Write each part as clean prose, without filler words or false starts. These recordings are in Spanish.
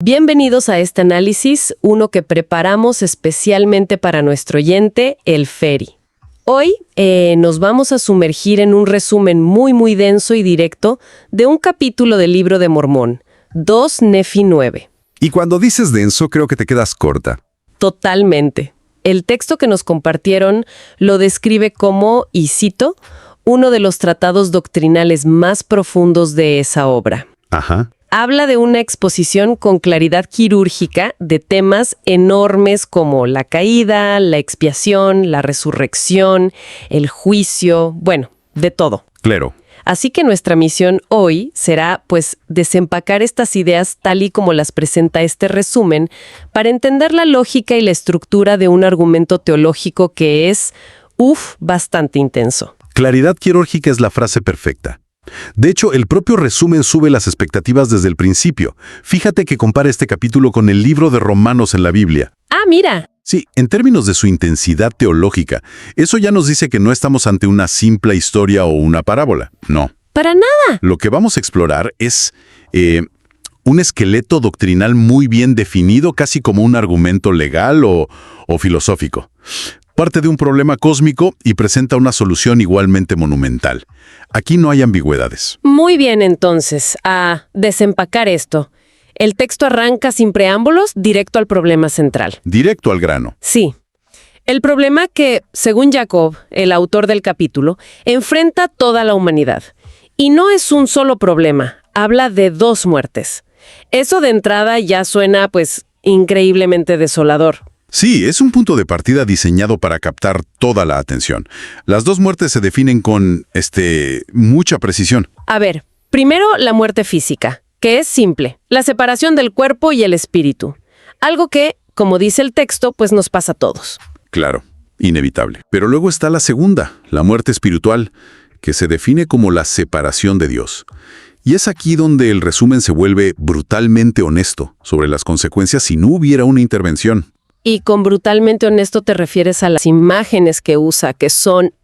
Bienvenidos a este análisis, uno que preparamos especialmente para nuestro oyente, el Feri. Hoy nos vamos a sumergir en un resumen muy denso y directo de un capítulo del Libro de Mormón, 2 Nefi 9. Y cuando dices denso, creo que te quedas corta. Totalmente. El texto que nos compartieron lo describe como, y cito, uno de los tratados doctrinales más profundos de esa obra. Ajá. Habla de una exposición con claridad quirúrgica de temas enormes como la caída, la expiación, la resurrección, el juicio, bueno, de todo. Claro. Así que nuestra misión hoy será, pues, desempacar estas ideas tal y como las presenta este resumen para entender la lógica y la estructura de un argumento teológico que es, bastante intenso. Claridad quirúrgica es la frase perfecta. De hecho, el propio resumen sube las expectativas desde el principio. Fíjate que compara este capítulo con el libro de Romanos en la Biblia. ¡Ah, mira! Sí, en términos de su intensidad teológica, eso ya nos dice que no estamos ante una simple historia o una parábola. No. ¡Para nada! Lo que vamos a explorar es un esqueleto doctrinal muy bien definido, casi como un argumento legal o filosófico. Parte de un problema cósmico y presenta una solución igualmente monumental. Aquí no hay ambigüedades. Muy bien, entonces, a desempacar esto. El texto arranca sin preámbulos, directo al problema central. Directo al grano. Sí. El problema que, según Jacob, el autor del capítulo, enfrenta toda la humanidad. Y no es un solo problema, habla de 2 muertes. Eso de entrada ya suena, pues, increíblemente desolador. Sí, es un punto de partida diseñado para captar toda la atención. Las 2 muertes se definen con, mucha precisión. A ver, primero la muerte física, que es simple, la separación del cuerpo y el espíritu. Algo que, como dice el texto, pues nos pasa a todos. Claro, inevitable. Pero luego está la segunda, la muerte espiritual, que se define como la separación de Dios. Y es aquí donde el resumen se vuelve brutalmente honesto sobre las consecuencias si no hubiera una intervención. Y con brutalmente honesto te refieres a las imágenes que usa, que son,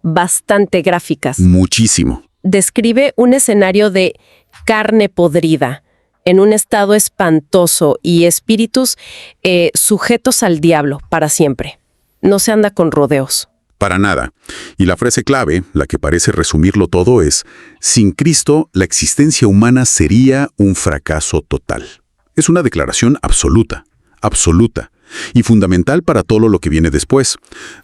bastante gráficas. Muchísimo. Describe un escenario de carne podrida, en un estado espantoso y espíritus sujetos al diablo para siempre. No se anda con rodeos. Para nada. Y la frase clave, la que parece resumirlo todo, es: sin Cristo, la existencia humana sería un fracaso total. Es una declaración absoluta y fundamental para todo lo que viene después.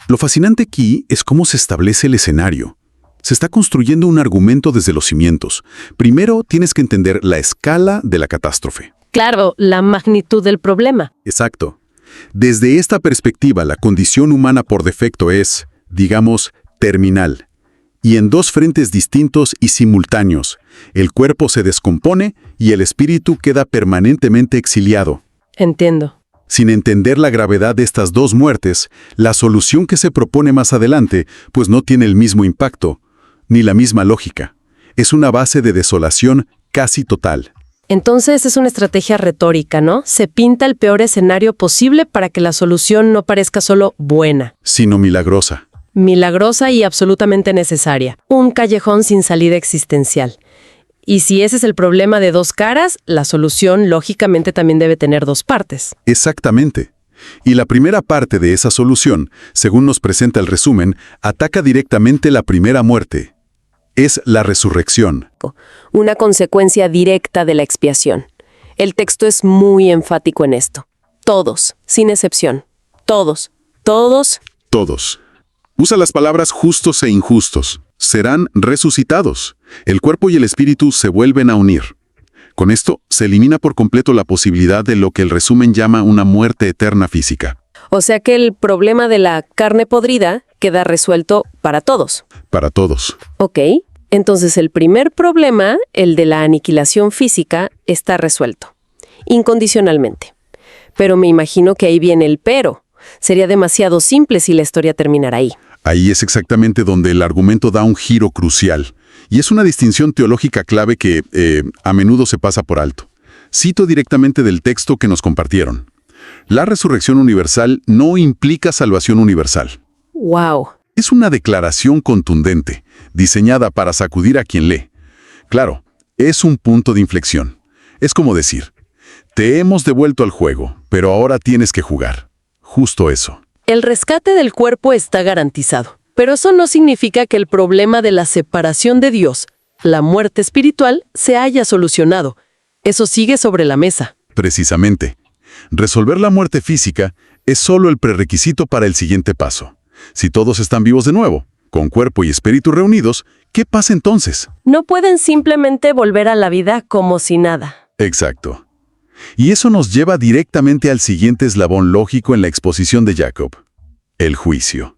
Lo fascinante aquí es cómo se establece el escenario. Se está construyendo un argumento desde los cimientos. Primero tienes que entender la escala de la catástrofe. Claro, la magnitud del problema. Exacto. Desde esta perspectiva, la condición humana por defecto es, digamos, terminal. Y en 2 frentes distintos y simultáneos. El cuerpo se descompone y el espíritu queda permanentemente exiliado. Entiendo. Sin entender la gravedad de estas 2 muertes, la solución que se propone más adelante, pues no tiene el mismo impacto, ni la misma lógica. Es una base de desolación casi total. Entonces es una estrategia retórica, ¿no? Se pinta el peor escenario posible para que la solución no parezca solo buena, sino milagrosa. Milagrosa y absolutamente necesaria. Un callejón sin salida existencial. Y si ese es el problema de 2 caras, la solución lógicamente también debe tener 2 partes. Exactamente. Y la primera parte de esa solución, según nos presenta el resumen, ataca directamente la primera muerte. Es la resurrección. Una consecuencia directa de la expiación. El texto es muy enfático en esto. Todos, sin excepción. Todos. Usa las palabras justos e injustos. Serán resucitados. El cuerpo y el espíritu se vuelven a unir. Con esto, se elimina por completo la posibilidad de lo que el resumen llama una muerte eterna física. O sea que el problema de la carne podrida queda resuelto para todos. Para todos. Ok, entonces el primer problema, el de la aniquilación física, está resuelto. Incondicionalmente. Pero me imagino que ahí viene el pero. Sería demasiado simple si la historia terminara ahí. Ahí es exactamente donde el argumento da un giro crucial. Y es una distinción teológica clave que a menudo se pasa por alto. Cito directamente del texto que nos compartieron. La resurrección universal no implica salvación universal. ¡Wow! Es una declaración contundente, diseñada para sacudir a quien lee. Claro, es un punto de inflexión. Es como decir, Te hemos devuelto al juego, pero ahora tienes que jugar. Justo eso. El rescate del cuerpo está garantizado, pero eso no significa que el problema de la separación de Dios, la muerte espiritual, se haya solucionado. Eso sigue sobre la mesa. Precisamente. Resolver la muerte física es solo el prerequisito para el siguiente paso. Si todos están vivos de nuevo, con cuerpo y espíritu reunidos, ¿qué pasa entonces? No pueden simplemente volver a la vida como si nada. Exacto. Y eso nos lleva directamente al siguiente eslabón lógico en la exposición de Jacob: el juicio.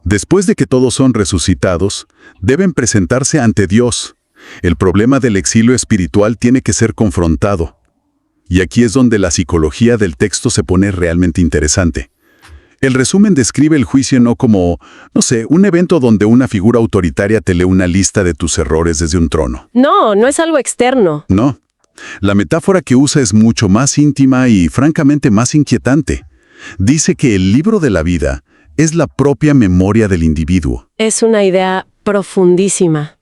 Después de que todos son resucitados, deben presentarse ante Dios. El problema del exilio espiritual tiene que ser confrontado. Y aquí es donde la psicología del texto se pone realmente interesante. El resumen describe el juicio no como, un evento donde una figura autoritaria te lee una lista de tus errores desde un trono. No, no es algo externo. No. La metáfora que usa es mucho más íntima y francamente más inquietante. Dice que el libro de la vida es la propia memoria del individuo. Es una idea profundísima.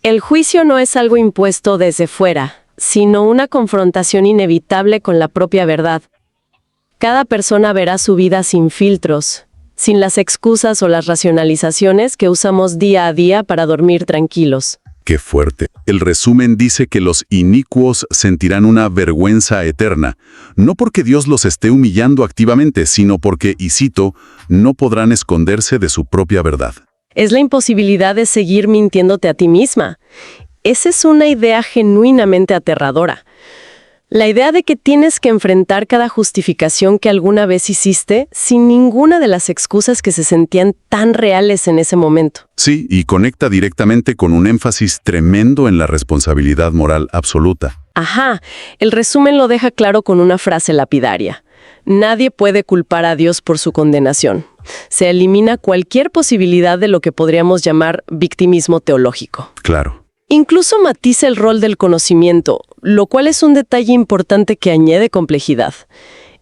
El juicio no es algo impuesto desde fuera, sino una confrontación inevitable con la propia verdad. Cada persona verá su vida sin filtros, sin las excusas o las racionalizaciones que usamos día a día para dormir tranquilos. ¡Qué fuerte! El resumen dice que los inicuos sentirán una vergüenza eterna, no porque Dios los esté humillando activamente, sino porque, y cito, no podrán esconderse de su propia verdad. Es la imposibilidad de seguir mintiéndote a ti misma. Esa es una idea genuinamente aterradora. La idea de que tienes que enfrentar cada justificación que alguna vez hiciste sin ninguna de las excusas que se sentían tan reales en ese momento. Sí, y conecta directamente con un énfasis tremendo en la responsabilidad moral absoluta. Ajá, el resumen lo deja claro con una frase lapidaria. Nadie puede culpar a Dios por su condenación. Se elimina cualquier posibilidad de lo que podríamos llamar victimismo teológico. Claro. Incluso matiza el rol del conocimiento, lo cual es un detalle importante que añade complejidad.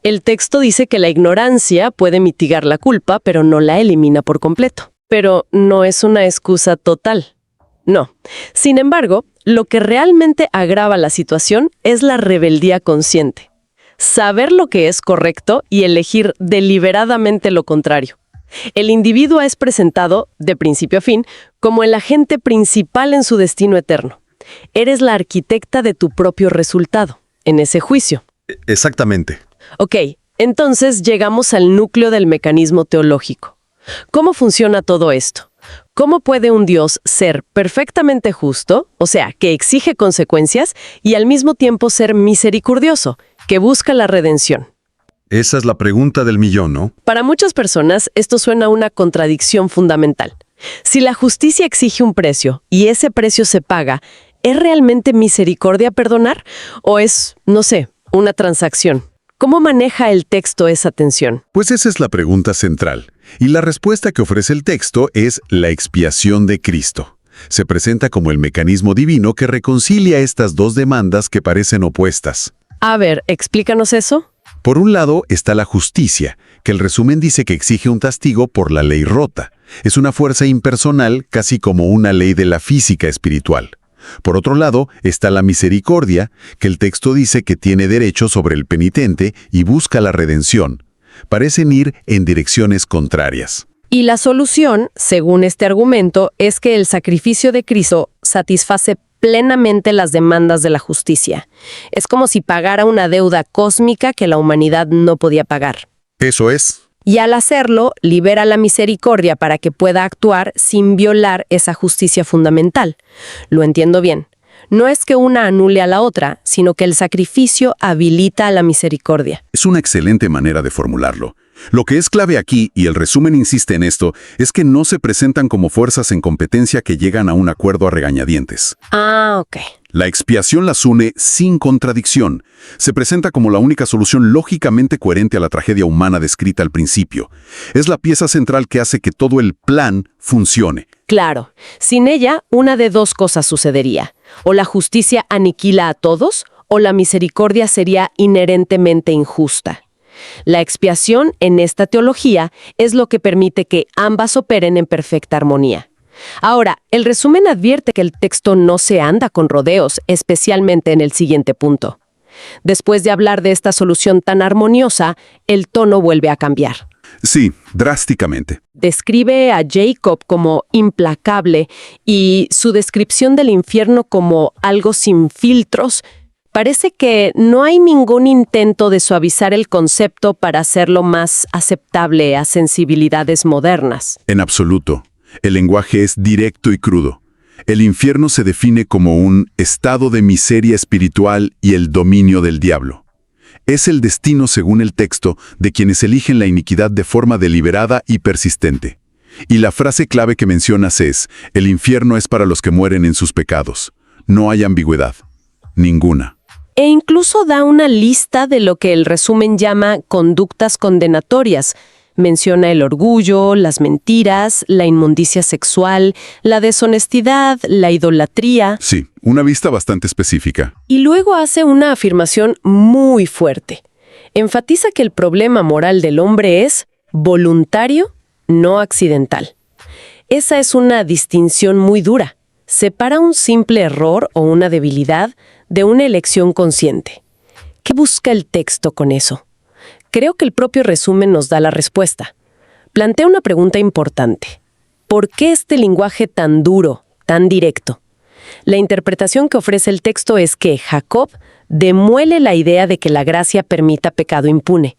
El texto dice que la ignorancia puede mitigar la culpa, pero no la elimina por completo. Pero no es una excusa total. No. Sin embargo, lo que realmente agrava la situación es la rebeldía consciente. Saber lo que es correcto y elegir deliberadamente lo contrario. El individuo es presentado, de principio a fin, como el agente principal en su destino eterno. Eres la arquitecta de tu propio resultado, en ese juicio. Exactamente. Ok, entonces llegamos al núcleo del mecanismo teológico. ¿Cómo funciona todo esto? ¿Cómo puede un Dios ser perfectamente justo, o sea, que exige consecuencias, y al mismo tiempo ser misericordioso, que busca la redención? Esa es la pregunta del millón, ¿no? Para muchas personas, esto suena a una contradicción fundamental. Si la justicia exige un precio y ese precio se paga, ¿es realmente misericordia perdonar? ¿O es, una transacción? ¿Cómo maneja el texto esa tensión? Pues esa es la pregunta central. Y la respuesta que ofrece el texto es la expiación de Cristo. Se presenta como el mecanismo divino que reconcilia estas dos demandas que parecen opuestas. A ver, explícanos eso. Por un lado está la justicia, que el resumen dice que exige un castigo por la ley rota. Es una fuerza impersonal, casi como una ley de la física espiritual. Por otro lado está la misericordia, que el texto dice que tiene derecho sobre el penitente y busca la redención. Parecen ir en direcciones contrarias. Y la solución, según este argumento, es que el sacrificio de Cristo satisface plenamente las demandas de la justicia. Es como si pagara una deuda cósmica que la humanidad no podía pagar. Eso es. Y al hacerlo, libera la misericordia para que pueda actuar sin violar esa justicia fundamental. Lo entiendo bien. No es que una anule a la otra, sino que el sacrificio habilita a la misericordia. Es una excelente manera de formularlo. Lo que es clave aquí, y el resumen insiste en esto, es que no se presentan como fuerzas en competencia que llegan a un acuerdo a regañadientes. Ah, ok. La expiación las une sin contradicción. Se presenta como la única solución lógicamente coherente a la tragedia humana descrita al principio. Es la pieza central que hace que todo el plan funcione. Claro. Sin ella, una de dos cosas sucedería. O la justicia aniquila a todos, o la misericordia sería inherentemente injusta. La expiación en esta teología es lo que permite que ambas operen en perfecta armonía. Ahora, el resumen advierte que el texto no se anda con rodeos, especialmente en el siguiente punto. Después de hablar de esta solución tan armoniosa, el tono vuelve a cambiar. Sí, drásticamente. Describe a Jacob como implacable y su descripción del infierno como algo sin filtros. Parece que no hay ningún intento de suavizar el concepto para hacerlo más aceptable a sensibilidades modernas. En absoluto. El lenguaje es directo y crudo. El infierno se define como un estado de miseria espiritual y el dominio del diablo. Es el destino, según el texto, de quienes eligen la iniquidad de forma deliberada y persistente. Y la frase clave que mencionas es: el infierno es para los que mueren en sus pecados. No hay ambigüedad. Ninguna. E incluso da una lista de lo que el resumen llama conductas condenatorias. Menciona el orgullo, las mentiras, la inmundicia sexual, la deshonestidad, la idolatría. Sí, una vista bastante específica. Y luego hace una afirmación muy fuerte. Enfatiza que el problema moral del hombre es voluntario, no accidental. Esa es una distinción muy dura. Separa un simple error o una debilidad de una elección consciente. ¿Qué busca el texto con eso? Creo que el propio resumen nos da la respuesta. Plantea una pregunta importante. ¿Por qué este lenguaje tan duro, tan directo? La interpretación que ofrece el texto es que Jacob demuele la idea de que la gracia permita pecado impune.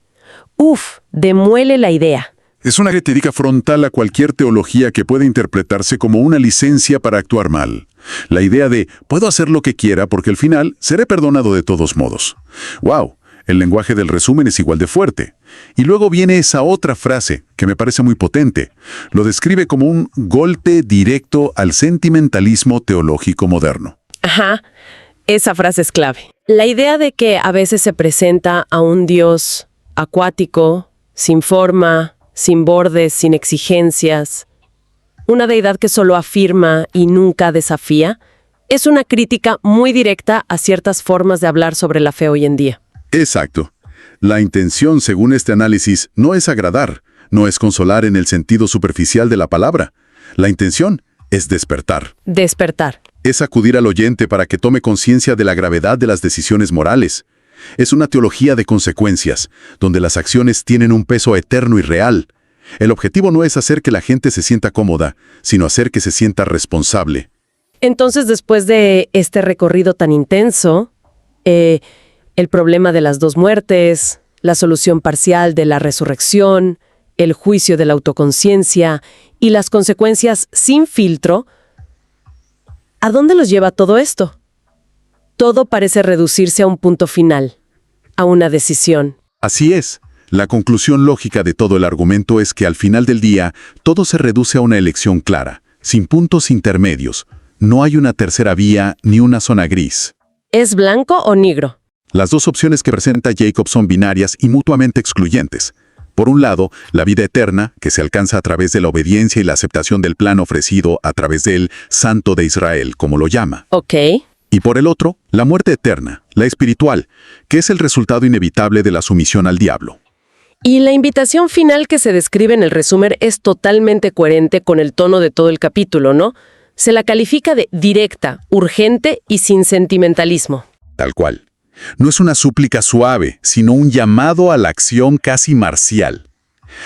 Demuele la idea. Es una crítica frontal a cualquier teología que pueda interpretarse como una licencia para actuar mal. La idea de puedo hacer lo que quiera porque al final seré perdonado de todos modos. ¡Wow! El lenguaje del resumen es igual de fuerte. Y luego viene esa otra frase, que me parece muy potente. Lo describe como un golpe directo al sentimentalismo teológico moderno. Ajá, esa frase es clave. La idea de que a veces se presenta a un Dios acuático, sin forma, sin bordes, sin exigencias, una deidad que solo afirma y nunca desafía, es una crítica muy directa a ciertas formas de hablar sobre la fe hoy en día. Exacto. La intención, según este análisis, no es agradar, no es consolar en el sentido superficial de la palabra. La intención es despertar. Despertar. Es acudir al oyente para que tome conciencia de la gravedad de las decisiones morales. Es una teología de consecuencias, donde las acciones tienen un peso eterno y real. El objetivo no es hacer que la gente se sienta cómoda, sino hacer que se sienta responsable. Entonces, después de este recorrido tan intenso, el problema de las dos muertes, la solución parcial de la resurrección, el juicio de la autoconciencia y las consecuencias sin filtro, ¿a dónde los lleva todo esto? Todo parece reducirse a un punto final, a una decisión. Así es. La conclusión lógica de todo el argumento es que al final del día, todo se reduce a una elección clara, sin puntos intermedios. No hay una tercera vía ni una zona gris. ¿Es blanco o negro? Las dos opciones que presenta Jacob son binarias y mutuamente excluyentes. Por un lado, la vida eterna, que se alcanza a través de la obediencia y la aceptación del plan ofrecido a través del Santo de Israel, como lo llama. Ok. Y por el otro, la muerte eterna, la espiritual, que es el resultado inevitable de la sumisión al diablo. Y la invitación final que se describe en el resumen es totalmente coherente con el tono de todo el capítulo, ¿no? Se la califica de directa, urgente y sin sentimentalismo. Tal cual. No es una súplica suave, sino un llamado a la acción casi marcial.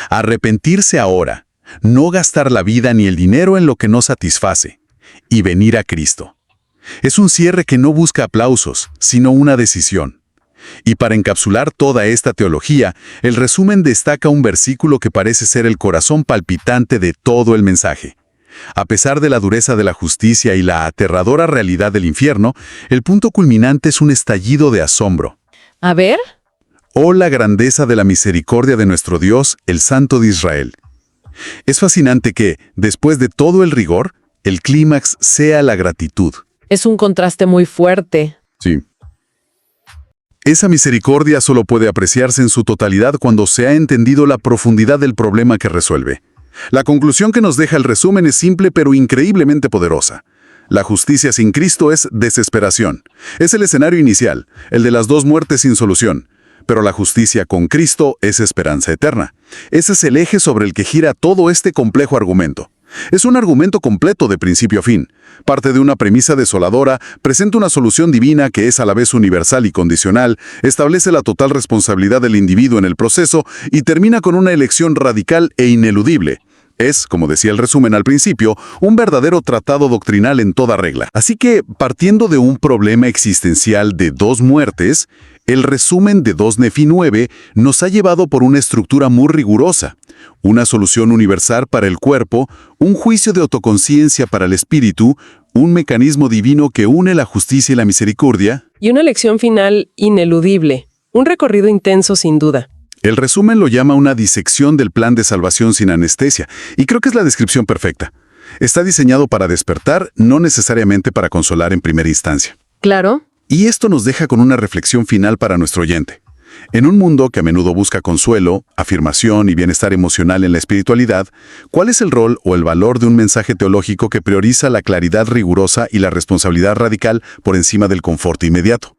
Arrepentirse ahora, no gastar la vida ni el dinero en lo que no satisface, y venir a Cristo. Es un cierre que no busca aplausos, sino una decisión. Y para encapsular toda esta teología, el resumen destaca un versículo que parece ser el corazón palpitante de todo el mensaje. A pesar de la dureza de la justicia y la aterradora realidad del infierno, el punto culminante es un estallido de asombro. A ver. ¡Oh, la grandeza de la misericordia de nuestro Dios, el Santo de Israel! Es fascinante que, después de todo el rigor, el clímax sea la gratitud. Es un contraste muy fuerte. Sí. Esa misericordia solo puede apreciarse en su totalidad cuando se ha entendido la profundidad del problema que resuelve. La conclusión que nos deja el resumen es simple pero increíblemente poderosa. La justicia sin Cristo es desesperación. Es el escenario inicial, el de las dos muertes sin solución. Pero la justicia con Cristo es esperanza eterna. Ese es el eje sobre el que gira todo este complejo argumento. Es un argumento completo de principio a fin. Parte de una premisa desoladora, presenta una solución divina que es a la vez universal y condicional, establece la total responsabilidad del individuo en el proceso y termina con una elección radical e ineludible. Es, como decía el resumen al principio, un verdadero tratado doctrinal en toda regla. Así que, partiendo de un problema existencial de dos muertes, el resumen de 2 Nefi 9 nos ha llevado por una estructura muy rigurosa, una solución universal para el cuerpo, un juicio de autoconciencia para el espíritu, un mecanismo divino que une la justicia y la misericordia. Y una lección final ineludible, un recorrido intenso sin duda. El resumen lo llama una disección del plan de salvación sin anestesia, y creo que es la descripción perfecta. Está diseñado para despertar, no necesariamente para consolar en primera instancia. Claro. Y esto nos deja con una reflexión final para nuestro oyente. En un mundo que a menudo busca consuelo, afirmación y bienestar emocional en la espiritualidad, ¿cuál es el rol o el valor de un mensaje teológico que prioriza la claridad rigurosa y la responsabilidad radical por encima del confort inmediato?